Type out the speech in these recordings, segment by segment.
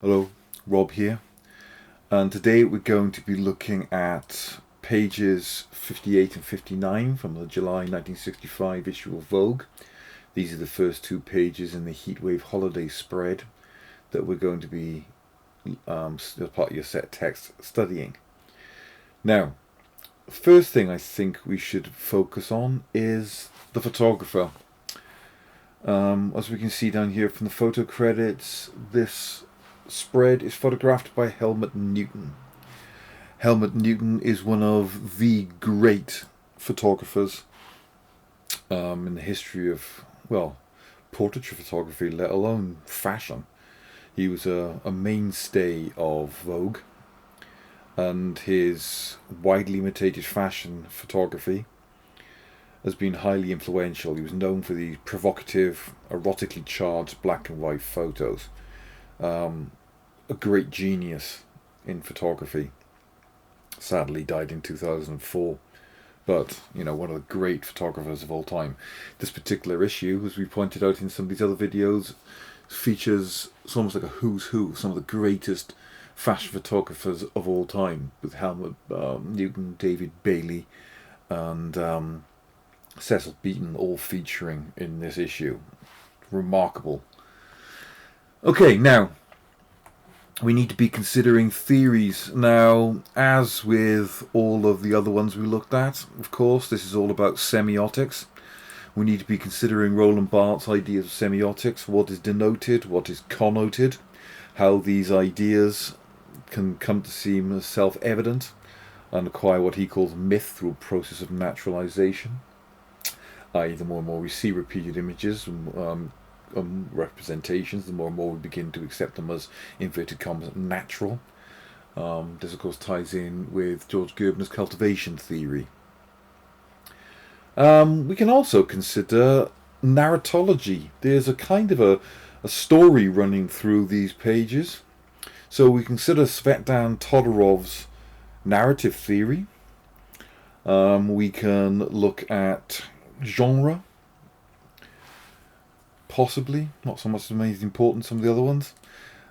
Hello, Rob here, and today we're going to be looking at pages 58 and 59 from the July 1965 issue of Vogue. These are the first two pages in the Heatwave holiday spread that we're going to be, as part of your set text, studying. Now, first thing I think we should focus on is the photographer. As we can see down here from the photo credits, this spread is photographed by Helmut Newton. Helmut Newton is one of the great photographers in the history of, well, portraiture photography, let alone fashion. He was a mainstay of Vogue, and his widely imitated fashion photography has been highly influential. He was known for these provocative, erotically charged black and white photos. A great genius in photography. Sadly died in 2004, but one of the great photographers of all time. This particular issue, as we pointed out in some of these other videos, features it's almost like a who's who, some of the greatest fashion photographers of all time, with Helmut Newton, David Bailey, and Cecil Beaton all featuring in this issue. Remarkable. Okay, now we need to be considering theories. Now, as with all of the other ones we looked at, of course, this is all about semiotics. We need to be considering Roland Barthes' ideas of semiotics, what is denoted, what is connoted, how these ideas can come to seem as self-evident and acquire what he calls myth through a process of naturalization, i.e. the more and more we see repeated images representations, the more and more we begin to accept them as, inverted commas, natural. This of course ties in with George Gerbner's cultivation theory. We can also consider narratology. There's a kind of a story running through these pages. So we consider Svetlana Todorov's narrative theory. We can look at genre, possibly, not so much as many as important some of the other ones.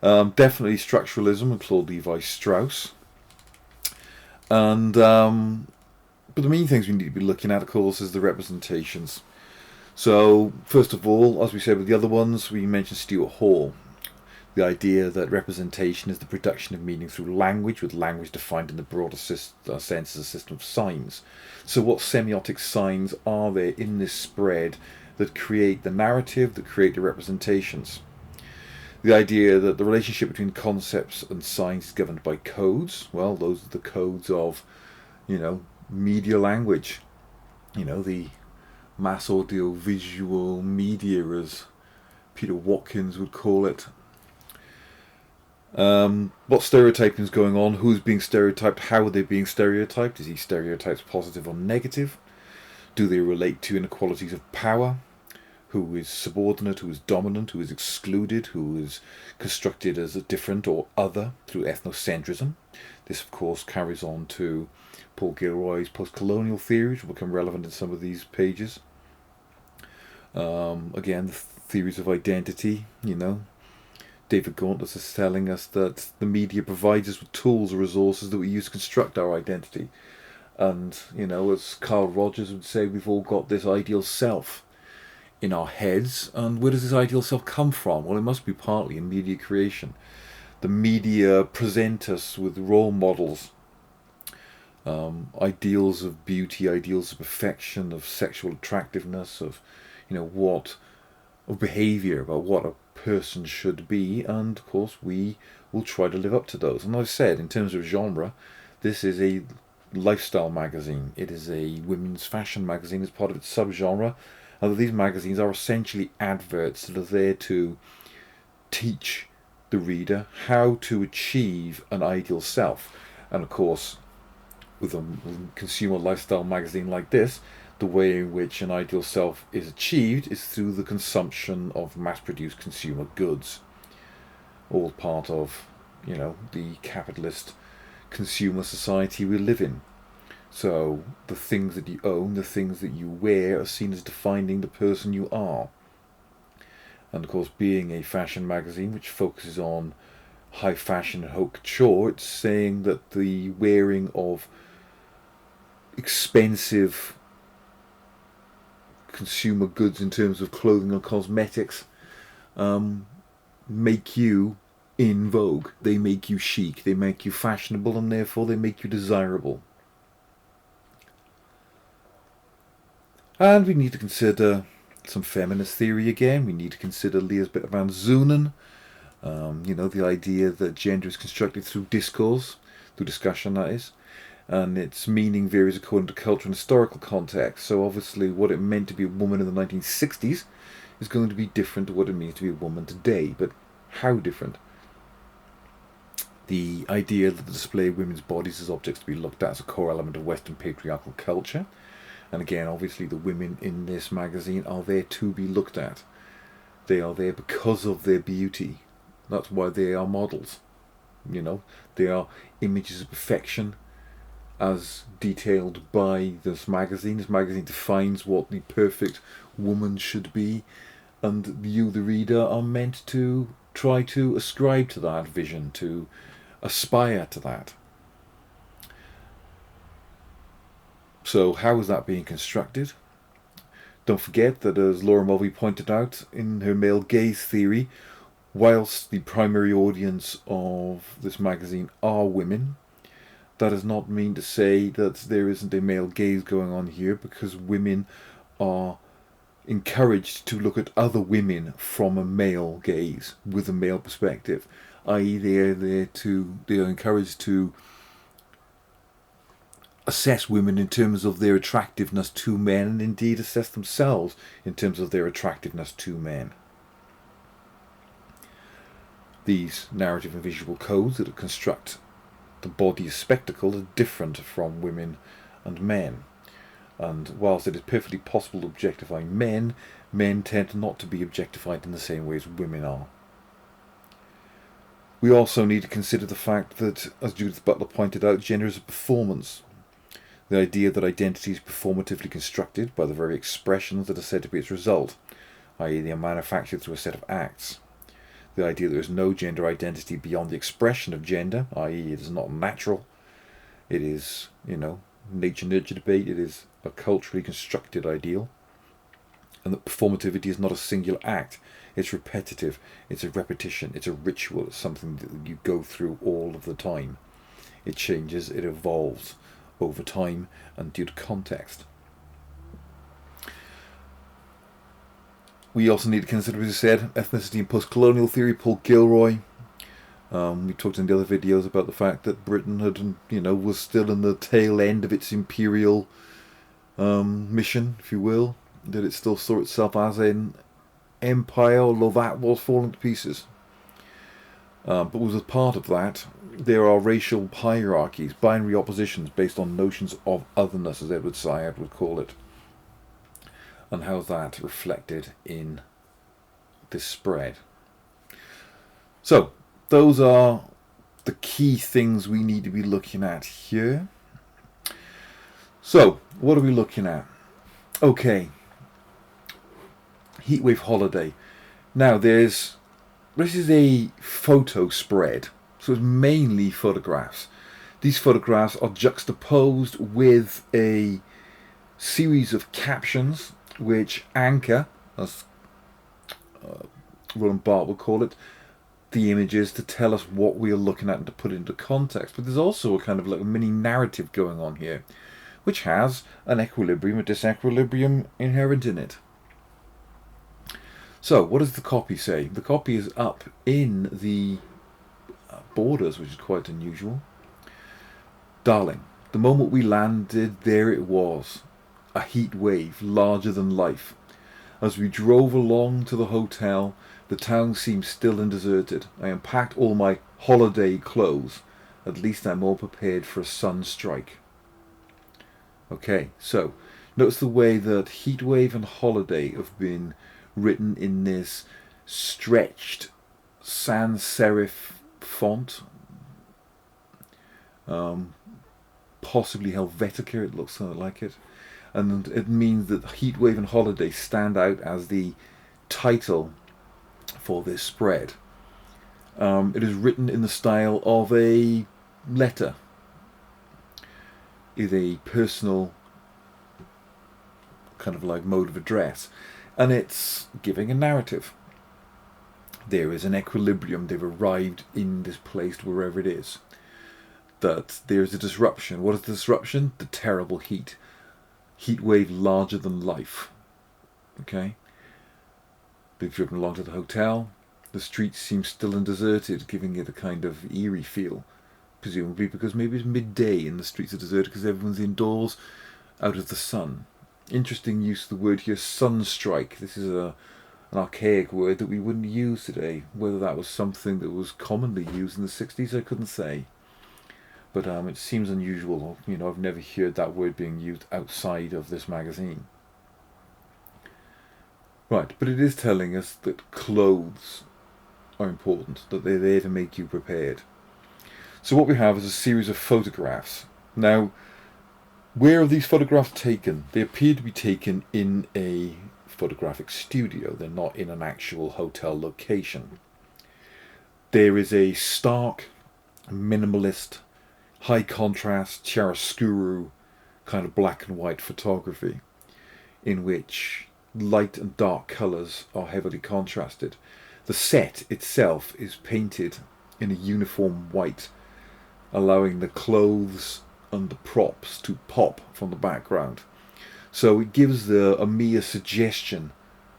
Definitely structuralism and Claude Levi-Strauss. And but the main things we need to be looking at, of course, is the representations. So first of all, as we said with the other ones, we mentioned Stuart Hall. The idea that representation is the production of meaning through language, with language defined in the broader sense as a system of signs. So what semiotic signs are there in this spread that create the narrative, that create the representations? The idea that the relationship between concepts and signs is governed by codes. Well, those are the codes of, media language. The mass audio visual media, as Peter Watkins would call it. What stereotyping is going on? Who's being stereotyped? How are they being stereotyped? Is these stereotypes positive or negative? Do they relate to inequalities of power? Who is subordinate? Who is dominant? Who is excluded? Who is constructed as a different or other through ethnocentrism? This, of course, carries on to Paul Gilroy's post-colonial theory, which will become relevant in some of these pages. Again, the theories of identity, David Gauntless is telling us that the media provides us with tools or resources that we use to construct our identity. And, as Carl Rogers would say, we've all got this ideal self in our heads. And where does this ideal self come from? Well, it must be partly in media creation. The media present us with role models, ideals of beauty, ideals of perfection, of sexual attractiveness, of, of behaviour, about what a person should be, and of course we will try to live up to those. And I've said, in terms of genre, this is a lifestyle magazine. It is a women's fashion magazine as part of its subgenre, and these magazines are essentially adverts that are there to teach the reader how to achieve an ideal self. And of course, with a consumer lifestyle magazine like this, the way in which an ideal self is achieved is through the consumption of mass-produced consumer goods. All part of, the capitalist consumer society we live in. So the things that you own, the things that you wear, are seen as defining the person you are. And of course, being a fashion magazine which focuses on high fashion and haute couture. It's saying that the wearing of expensive consumer goods in terms of clothing and cosmetics make you in vogue. They make you chic, they make you fashionable, and therefore they make you desirable. And we need to consider some feminist theory again. We need to consider Lisbeth van Zoenen. The idea that gender is constructed through discourse, through discussion, that is, and its meaning varies according to culture and historical context. So obviously what it meant to be a woman in the 1960s is going to be different to what it means to be a woman today. But how different? The idea that the display of women's bodies as objects to be looked at as a core element of Western patriarchal culture. And again, obviously the women in this magazine are there to be looked at. They are there because of their beauty. That's why they are models. They are images of perfection as detailed by this magazine. This magazine defines what the perfect woman should be, and you, the reader, are meant to try to ascribe to that vision, to aspire to that. So how is that being constructed? Don't forget that, as Laura Mulvey pointed out in her male gaze theory, whilst the primary audience of this magazine are women, that does not mean to say that there isn't a male gaze going on here, because women are encouraged to look at other women from a male gaze, with a male perspective, i.e. they are encouraged to assess women in terms of their attractiveness to men, and indeed assess themselves in terms of their attractiveness to men. These narrative and visual codes that construct the body as spectacle are different from women and men. And whilst it is perfectly possible to objectify men, men tend not to be objectified in the same way as women are. We also need to consider the fact that, as Judith Butler pointed out, gender is a performance. The idea that identity is performatively constructed by the very expressions that are said to be its result, i.e. they are manufactured through a set of acts. The idea that there is no gender identity beyond the expression of gender, i.e. it is not natural, it is, nature-nurture debate, it is a culturally constructed ideal, and that performativity is not a singular act, it's repetitive, it's a repetition, it's a ritual, it's something that you go through all of the time. It changes, it evolves over time and due to context. We also need to consider, as I said, ethnicity and post-colonial theory. Paul Gilroy. We talked in the other videos about the fact that Britain had, was still in the tail end of its imperial mission, if you will. That it still saw itself as an empire, although that was falling to pieces. But was a part of that, there are racial hierarchies, binary oppositions based on notions of otherness, as Edward Said would call it. And how's that reflected in this spread? So, those are the key things we need to be looking at here. So, what are we looking at? Okay. Heatwave holiday. Now, this is a photo spread. So it's mainly photographs. These photographs are juxtaposed with a series of captions which anchor, as Roland Barthes would call it, the images to tell us what we are looking at and to put it into context. But there's also a kind of like a mini narrative going on here, which has an equilibrium, a disequilibrium inherent in it. So, what does the copy say? The copy is up in the borders, which is quite unusual. Darling, the moment we landed, there it was. A heat wave, larger than life. As we drove along to the hotel, the town seemed still and deserted. I unpacked all my holiday clothes. At least I'm all prepared for a sun strike. Okay, so notice the way that heatwave and holiday have been written in this stretched sans serif font. Possibly Helvetica, it looks like it. And it means that Heatwave and Holiday stand out as the title for this spread. It is written in the style of a letter, is a personal kind of like mode of address, and it's giving a narrative. There is an equilibrium. They've arrived in this place, wherever it is. That there's a disruption. What is the disruption? The terrible heat. Heat wave larger than life. Okay? They've driven along to the hotel. The streets seem still and deserted, giving it a kind of eerie feel. Presumably because maybe it's midday and the streets are deserted because everyone's indoors out of the sun. Interesting use of the word here, sunstrike. This is an archaic word that we wouldn't use today. Whether that was something that was commonly used in the 60s, I couldn't say. But it seems unusual. I've never heard that word being used outside of this magazine. Right, but it is telling us that clothes are important, that they're there to make you prepared. So what we have is a series of photographs. Now, where are these photographs taken? They appear to be taken in a photographic studio. They're not in an actual hotel location. There is a stark, minimalist, high contrast, chiaroscuro kind of black and white photography in which light and dark colours are heavily contrasted. The set itself is painted in a uniform white, allowing the clothes and the props to pop from the background. So it gives a mere suggestion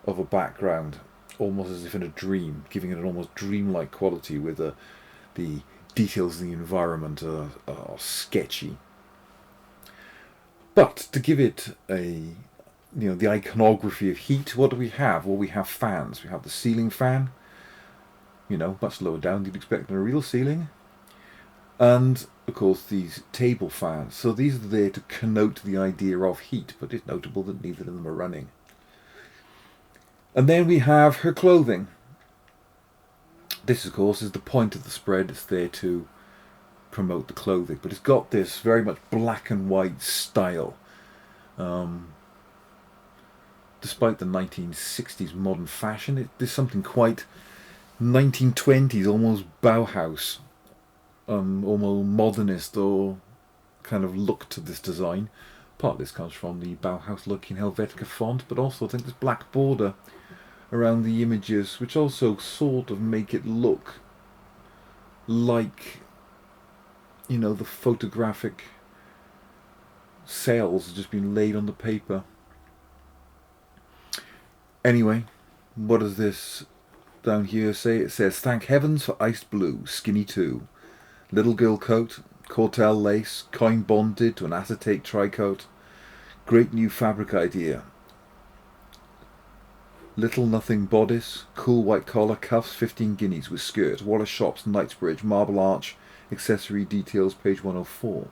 of a background, almost as if in a dream, giving it an almost dreamlike quality with the details of the environment are sketchy. But to give it the iconography of heat, what do we have? Well, we have fans. We have the ceiling fan, much lower down than you'd expect on a real ceiling. And, of course, these table fans. So these are there to connote the idea of heat, but it's notable that neither of them are running. And then we have her clothing. This, of course, is the point of the spread. It's there to promote the clothing. But it's got this very much black and white style. Despite the 1960s modern fashion, there's something quite 1920s, almost Bauhaus, almost modernist or kind of look to this design. Part of this comes from the Bauhaus look in Helvetica font, but also I think this black border around the images, which also sort of make it look like, the photographic cells have just been laid on the paper. Anyway, what does this down here say? It says, "Thank heavens for iced blue, skinny too. Little girl coat, cortel lace, coin bonded to an acetate tricoat. Great new fabric idea. Little nothing bodice, cool white collar, cuffs, 15 guineas with skirt, Wallace Shops, Knightsbridge, Marble Arch, accessory details, page 104.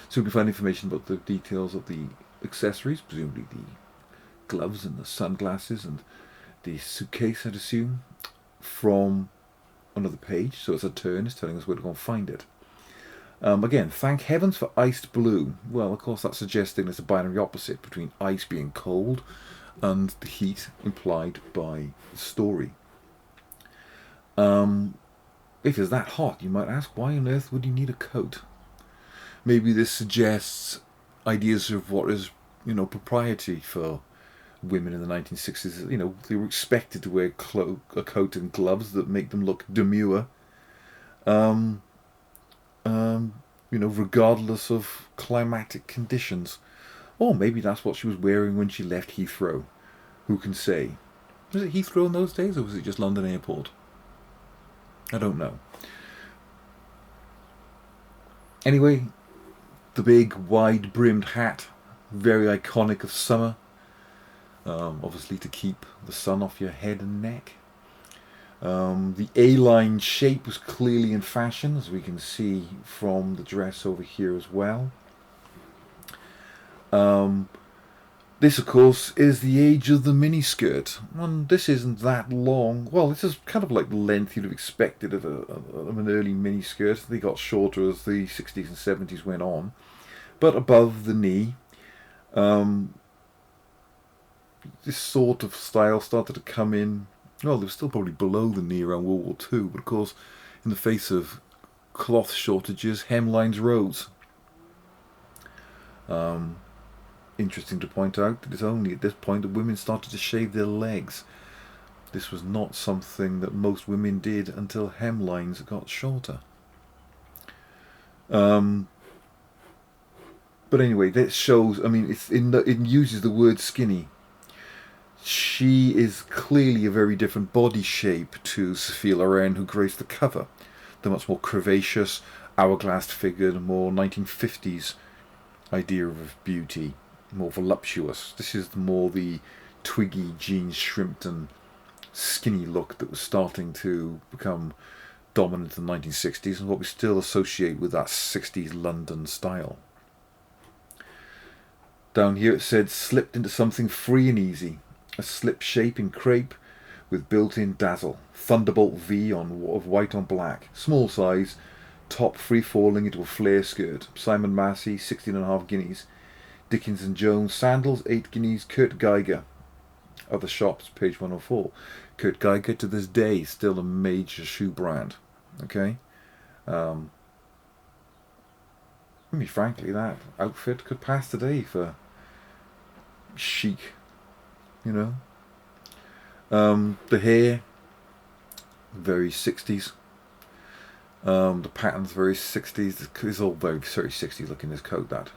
So we can find information about the details of the accessories, presumably the gloves and the sunglasses and the suitcase, I'd assume, from another page. So it's a turn, it's telling us where to go and find it. Again, thank heavens for iced blue. Well, of course, that's suggesting there's a binary opposite between ice being cold and the heat implied by the story. If it's that hot, you might ask, why on earth would you need a coat? Maybe this suggests ideas of what is, propriety for women in the 1960s. They were expected to wear a coat and gloves that make them look demure. Regardless of climatic conditions. Or maybe that's what she was wearing when she left Heathrow. Who can say? Was it Heathrow in those days, or was it just London Airport? I don't know. Anyway, the big wide-brimmed hat, very iconic of summer. Obviously to keep the sun off your head and neck. The A-line shape was clearly in fashion, as we can see from the dress over here as well. This, of course, is the age of the miniskirt. And this isn't that long. Well, this is kind of like the length you'd have expected of an early miniskirt. They got shorter as the 60s and 70s went on. But above the knee, this sort of style started to come in. Well, they were still probably below the knee around World War II, but of course in the face of cloth shortages, hemlines rose. Interesting to point out that it's only at this point that women started to shave their legs. This was not something that most women did until hemlines got shorter. But anyway, this shows, I mean, it uses the word skinny. She is clearly a very different body shape to Sophia Loren, who graced the cover. The much more curvaceous, hourglass-figured, more 1950s idea of beauty, more voluptuous. This is more the twiggy Jean Shrimpton skinny look that was starting to become dominant in the 1960s and what we still associate with that 60s London style. Down here it said, slipped into something free and easy. A slip shape in crepe with built-in dazzle. Thunderbolt V of white on black. Small size. Top free-falling into a flare skirt. Simon Massey, 16.5 guineas. Dickens & Jones sandals, 8 guineas. Kurt Geiger. Other shops, page 104. Kurt Geiger to this day still a major shoe brand. Okay? I mean, frankly, that outfit could pass today for chic, you know. The hair, very 60s. The pattern's very 60s. It's all very 60s looking, this coat, that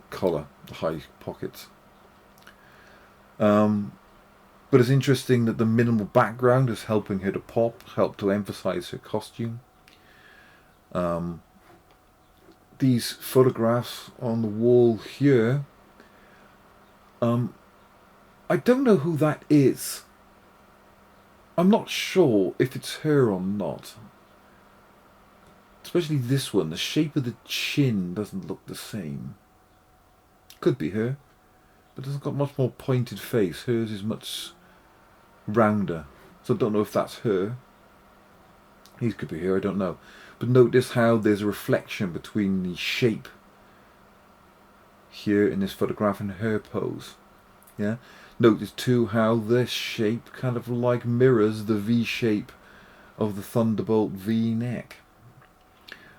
collar, the high pockets. But it's interesting that the minimal background is helping her to pop, help to emphasize her costume. These photographs on the wall here, I don't know who that is. I'm not sure if it's her or not. Especially this one, the shape of the chin doesn't look the same. Could be her, but it's got much more pointed face. Hers is much rounder, so I don't know if that's her. These could be her, I don't know. But notice how there's a reflection between the shape here in this photograph and her pose. Yeah. Notice too how this shape kind of like mirrors the V shape of the Thunderbolt V neck.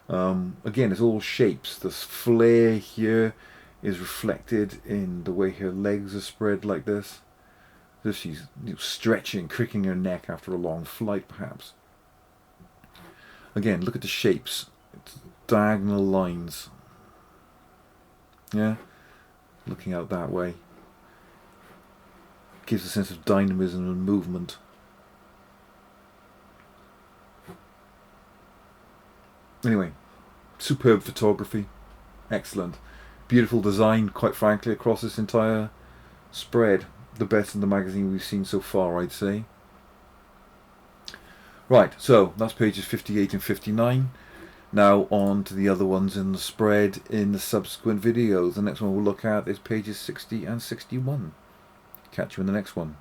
Again, it's all shapes. This flare here is reflected in the way her legs are spread like this. As if she's stretching, cricking her neck after a long flight, perhaps. Again, look at the shapes. It's diagonal lines. Yeah? Looking out that way. Gives a sense of dynamism and movement. Anyway, superb photography. Excellent. Beautiful design, quite frankly, across this entire spread. The best in the magazine we've seen so far, I'd say. Right, so that's pages 58 and 59. Now on to the other ones in the spread in the subsequent videos. The next one we'll look at is pages 60 and 61. Catch you in the next one.